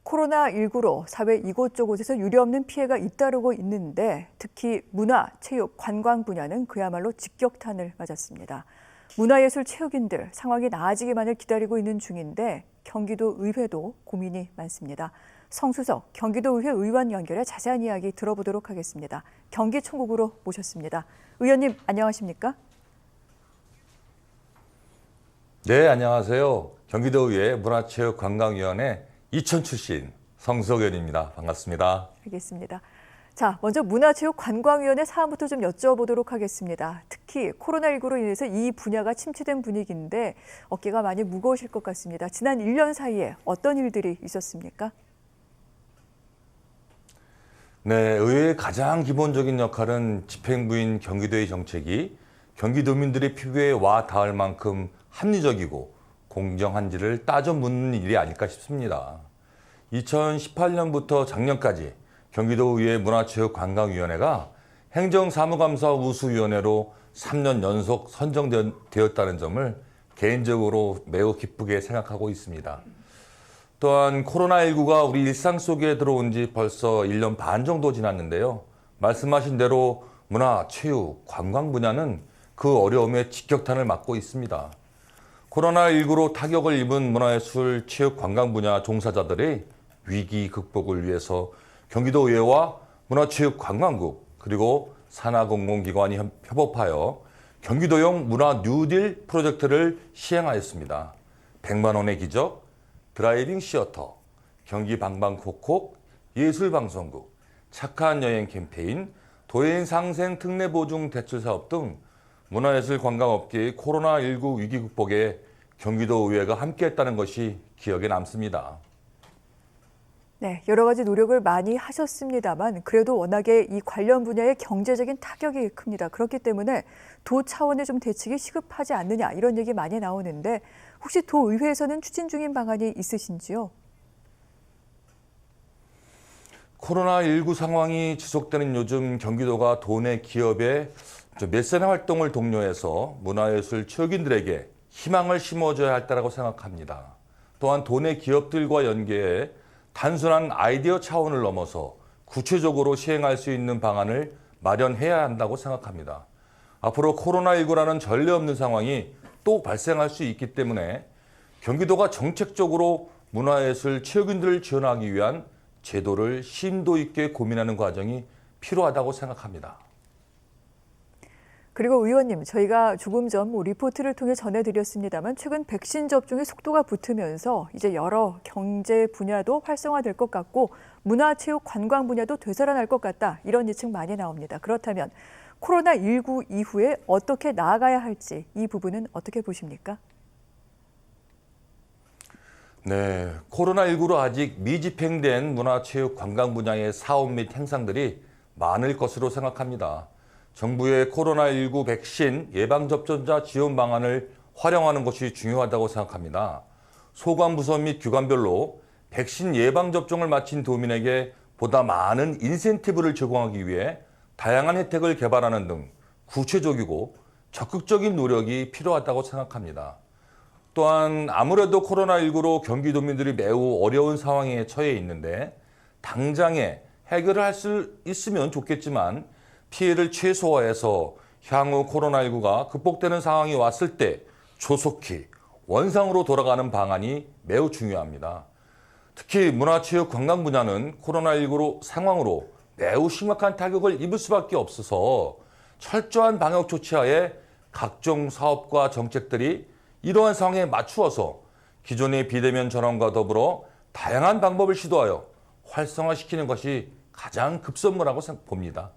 코로나19로 사회 이곳저곳에서 유례없는 피해가 잇따르고 있는데 특히 문화, 체육, 관광 분야는 그야말로 직격탄을 맞았습니다. 문화예술 체육인들 상황이 나아지기만을 기다리고 있는 중인데 경기도 의회도 고민이 많습니다. 성수석 경기도의회 의원 연결해 자세한 이야기 들어보도록 하겠습니다. 경기총국으로 모셨습니다. 의원님 안녕하십니까? 네, 안녕하세요. 경기도의회 문화체육관광위원회 이천 출신 성수석 의원입니다. 반갑습니다. 알겠습니다. 자, 먼저 문화체육관광위원회 사안부터 좀 여쭤보도록 하겠습니다. 특히 코로나19로 인해서 이 분야가 침체된 분위기인데 어깨가 많이 무거우실 것 같습니다. 지난 1년 사이에 어떤 일들이 있었습니까? 네, 의회의 가장 기본적인 역할은 집행부인 경기도의 정책이 경기도민들의 피부에 와 닿을 만큼 합리적이고 공정한지를 따져 묻는 일이 아닐까 싶습니다. 2018년부터 작년까지 경기도의회 문화체육관광위원회가 행정사무감사 우수위원회로 3년 연속 선정되었다는 점을 개인적으로 매우 기쁘게 생각하고 있습니다. 또한 코로나19가 우리 일상 속에 들어온 지 벌써 1년 반 정도 지났는데요. 말씀하신 대로 문화, 체육, 관광 분야는 그 어려움에 직격탄을 맞고 있습니다. 코로나19로 타격을 입은 문화예술, 체육, 관광 분야 종사자들의 위기 극복을 위해서 경기도의회와 문화체육관광국 그리고 산하공공기관이 협업하여 경기도용 문화 뉴딜 프로젝트를 시행하였습니다. 100만 원의 기적, 드라이빙 시어터, 경기 방방콕콕, 예술방송국, 착한 여행 캠페인, 도인 상생 특례 보증 대출 사업 등 문화예술 관광업계의 코로나19 위기 극복에 경기도의회가 함께했다는 것이 기억에 남습니다. 네, 여러 가지 노력을 많이 하셨습니다만 그래도 워낙에 이 관련 분야의 경제적인 타격이 큽니다. 그렇기 때문에 도 차원의 좀 대책이 시급하지 않느냐 이런 얘기 많이 나오는데 혹시 도의회에서는 추진 중인 방안이 있으신지요? 코로나19 상황이 지속되는 요즘 경기도가 도내 기업의 메세나 활동을 독려해서 문화예술 체육인들에게 희망을 심어줘야 할 때라고 생각합니다. 또한 도내 기업들과 연계해 단순한 아이디어 차원을 넘어서 구체적으로 시행할 수 있는 방안을 마련해야 한다고 생각합니다. 앞으로 코로나19라는 전례 없는 상황이 또 발생할 수 있기 때문에 경기도가 정책적으로 문화예술 체육인들을 지원하기 위한 제도를 심도 있게 고민하는 과정이 필요하다고 생각합니다. 그리고 의원님, 저희가 조금 전 리포트를 통해 전해드렸습니다만 최근 백신 접종의 속도가 붙으면서 이제 여러 경제 분야도 활성화될 것 같고 문화체육 관광 분야도 되살아날 것 같다. 이런 예측 많이 나옵니다. 그렇다면 코로나19 이후에 어떻게 나아가야 할지 이 부분은 어떻게 보십니까? 네, 코로나19로 아직 미집행된 문화체육 관광 분야의 사업 및 행상들이 많을 것으로 생각합니다. 정부의 코로나19 백신 예방접종자 지원 방안을 활용하는 것이 중요하다고 생각합니다. 소관부서 및 기관별로 백신 예방접종을 마친 도민에게 보다 많은 인센티브를 제공하기 위해 다양한 혜택을 개발하는 등 구체적이고 적극적인 노력이 필요하다고 생각합니다. 또한 아무래도 코로나19로 경기도민들이 매우 어려운 상황에 처해 있는데 당장에 해결을 할 수 있으면 좋겠지만 피해를 최소화해서 향후 코로나19가 극복되는 상황이 왔을 때 조속히 원상으로 돌아가는 방안이 매우 중요합니다. 특히 문화체육관광 분야는 코로나19 상황으로 매우 심각한 타격을 입을 수밖에 없어서 철저한 방역 조치하에 각종 사업과 정책들이 이러한 상황에 맞추어서 기존의 비대면 전환과 더불어 다양한 방법을 시도하여 활성화시키는 것이 가장 급선무라고 봅니다.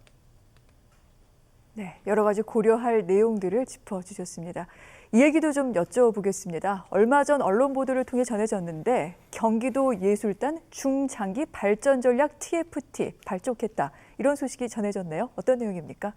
네, 여러 가지 고려할 내용들을 짚어주셨습니다. 이 얘기도 좀 여쭤보겠습니다. 얼마 전 언론 보도를 통해 전해졌는데 경기도 예술단 중장기 발전 전략 TFT 발족했다. 이런 소식이 전해졌네요. 어떤 내용입니까?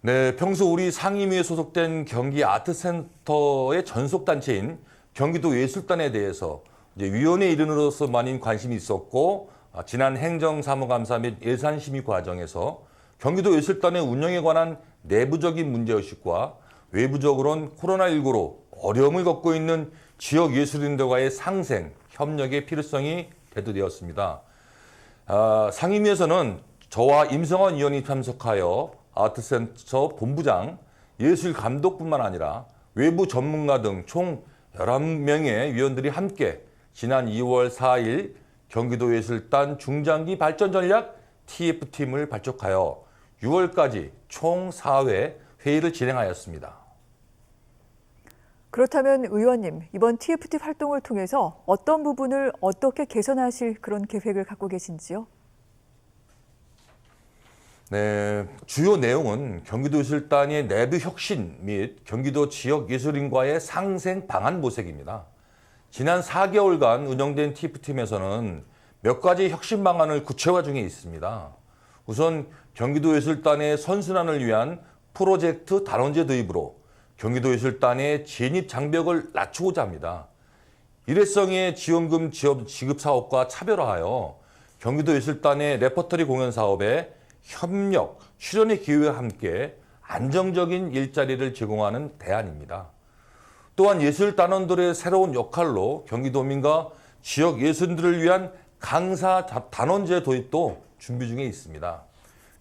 네, 평소 우리 상임위에 소속된 경기 아트센터의 전속단체인 경기도 예술단에 대해서 위원회 일원으로서만인 관심이 있었고 지난 행정사무감사 및 예산심의 과정에서 경기도 예술단의 운영에 관한 내부적인 문제의식과 외부적으로는 코로나19로 어려움을 겪고 있는 지역 예술인들과의 상생, 협력의 필요성이 대두되었습니다. 상임위에서는 저와 임성환 의원이 참석하여 아트센터 본부장, 예술감독뿐만 아니라 외부 전문가 등 총 11명의 위원들이 함께 지난 2월 4일 경기도예술단 중장기 발전 전략 TF팀을 발족하여 6월까지 총 4회 회의를 진행하였습니다. 그렇다면 의원님, 이번 TFT 활동을 통해서 어떤 부분을 어떻게 개선하실 그런 계획을 갖고 계신지요? 네, 주요 내용은 경기도예술단의 내부 혁신 및 경기도 지역 예술인과의 상생 방안 모색입니다. 지난 4개월간 운영된 TF팀에서는 몇 가지 혁신 방안을 구체화 중에 있습니다. 우선 경기도예술단의 선순환을 위한 프로젝트 단원제 도입으로 경기도예술단의 진입 장벽을 낮추고자 합니다. 일회성의 지원금 지급 사업과 차별화하여 경기도예술단의 레퍼토리 공연 사업에 협력, 출연의 기회와 함께 안정적인 일자리를 제공하는 대안입니다. 또한 예술단원들의 새로운 역할로 경기도민과 지역 예술인들을 위한 강사 단원제 도입도 준비 중에 있습니다.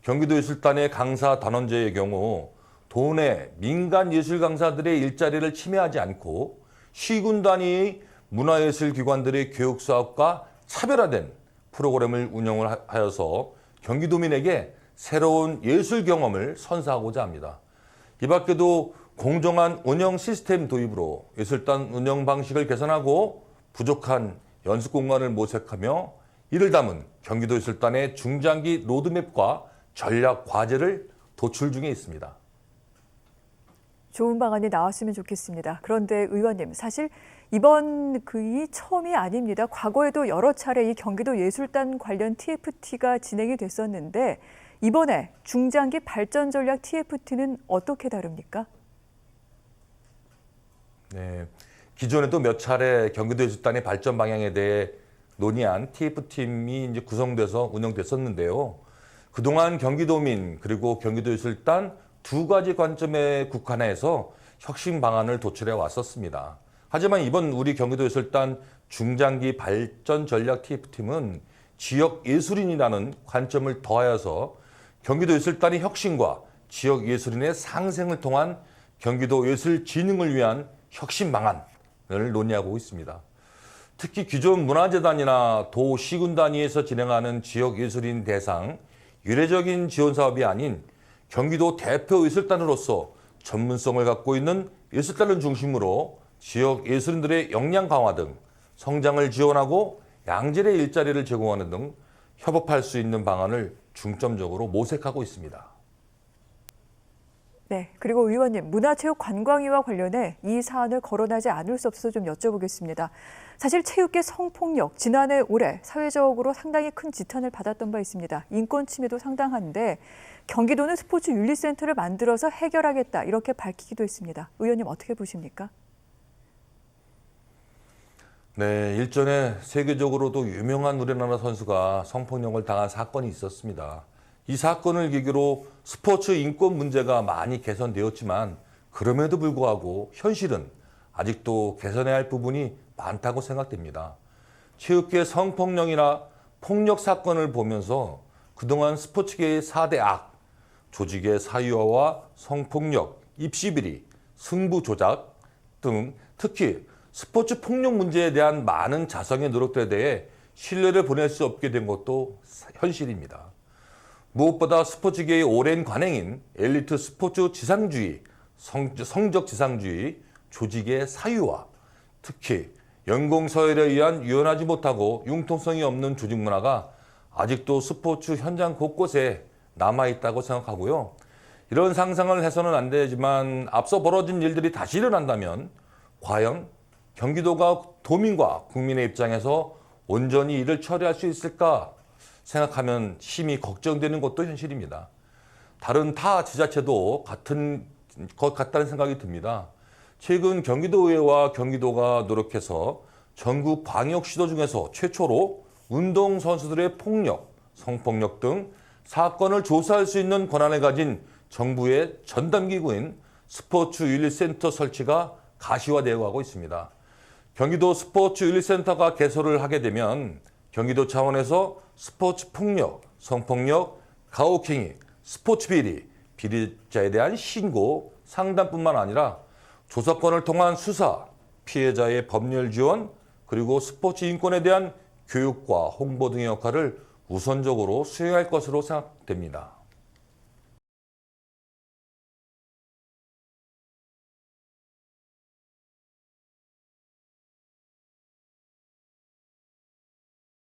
경기도예술단의 강사 단원제의 경우 도내 민간 예술 강사들의 일자리를 침해하지 않고 시군 단위의 문화예술기관들의 교육 사업과 차별화된 프로그램을 운영을 하여서 경기도민에게 새로운 예술 경험을 선사하고자 합니다. 이 밖에도 공정한 운영 시스템 도입으로 예술단 운영 방식을 개선하고 부족한 연습 공간을 모색하며 이를 담은 경기도예술단의 중장기 로드맵과 전략 과제를 도출 중에 있습니다. 좋은 방안이 나왔으면 좋겠습니다. 그런데 의원님, 사실 이번 이 처음이 아닙니다. 과거에도 여러 차례 이 경기도 예술단 관련 TFT가 진행이 됐었는데 이번에 중장기 발전 전략 TFT는 어떻게 다릅니까? 네, 기존에도 몇 차례 경기도 예술단의 발전 방향에 대해 논의한 TF팀이 이제 구성돼서 운영됐었는데요. 그동안 경기도민 그리고 경기도 예술단 두 가지 관점에 국한해서 혁신 방안을 도출해 왔었습니다. 하지만 이번 우리 경기도 예술단 중장기 발전 전략 TF팀은 지역 예술인이라는 관점을 더하여서 경기도 예술단의 혁신과 지역 예술인의 상생을 통한 경기도 예술 진흥을 위한 혁신 방안을 논의하고 있습니다. 특히 기존 문화재단이나 도 시군 단위에서 진행하는 지역 예술인 대상 유례적인 지원 사업이 아닌 경기도 대표 예술단으로서 전문성을 갖고 있는 예술단을 중심으로 지역 예술인들의 역량 강화 등 성장을 지원하고 양질의 일자리를 제공하는 등 협업할 수 있는 방안을 중점적으로 모색하고 있습니다. 네, 그리고 의원님, 문화체육관광위와 관련해 이 사안을 거론하지 않을 수 없어서 좀 여쭤보겠습니다. 사실 체육계 성폭력, 지난해 올해 사회적으로 상당히 큰 지탄을 받았던 바 있습니다. 인권 침해도 상당한데 경기도는 스포츠 윤리센터를 만들어서 해결하겠다 이렇게 밝히기도 했습니다. 의원님 어떻게 보십니까? 네, 일전에 세계적으로도 유명한 우리나라 선수가 성폭력을 당한 사건이 있었습니다. 이 사건을 계기로 스포츠 인권 문제가 많이 개선되었지만 그럼에도 불구하고 현실은 아직도 개선해야 할 부분이 많다고 생각됩니다. 체육계 성폭력이나 폭력 사건을 보면서 그동안 스포츠계의 4대 악, 조직의 사유화와 성폭력, 입시비리, 승부 조작 등 특히 스포츠 폭력 문제에 대한 많은 자성의 노력들에 대해 신뢰를 보낼 수 없게 된 것도 현실입니다. 무엇보다 스포츠계의 오랜 관행인 엘리트 스포츠 지상주의, 성적 지상주의, 조직의 사유화, 특히 연공서열에 의한 유연하지 못하고 융통성이 없는 조직 문화가 아직도 스포츠 현장 곳곳에 남아있다고 생각하고요. 이런 상상을 해서는 안 되지만 앞서 벌어진 일들이 다시 일어난다면 과연 경기도가 도민과 국민의 입장에서 온전히 이를 처리할 수 있을까 생각하면 심히 걱정되는 것도 현실입니다. 다른 타 지자체도 같은 것 같다는 생각이 듭니다. 최근 경기도의회와 경기도가 노력해서 전국 광역시도 중에서 최초로 운동선수들의 폭력, 성폭력 등 사건을 조사할 수 있는 권한을 가진 정부의 전담기구인 스포츠윤리센터 설치가 가시화되어 가고 있습니다. 경기도 스포츠윤리센터가 개소를 하게 되면 경기도 차원에서 스포츠 폭력, 성폭력, 가혹행위, 스포츠 비리, 비리자에 대한 신고, 상담뿐만 아니라 조사권을 통한 수사, 피해자의 법률 지원, 그리고 스포츠 인권에 대한 교육과 홍보 등의 역할을 우선적으로 수행할 것으로 생각됩니다.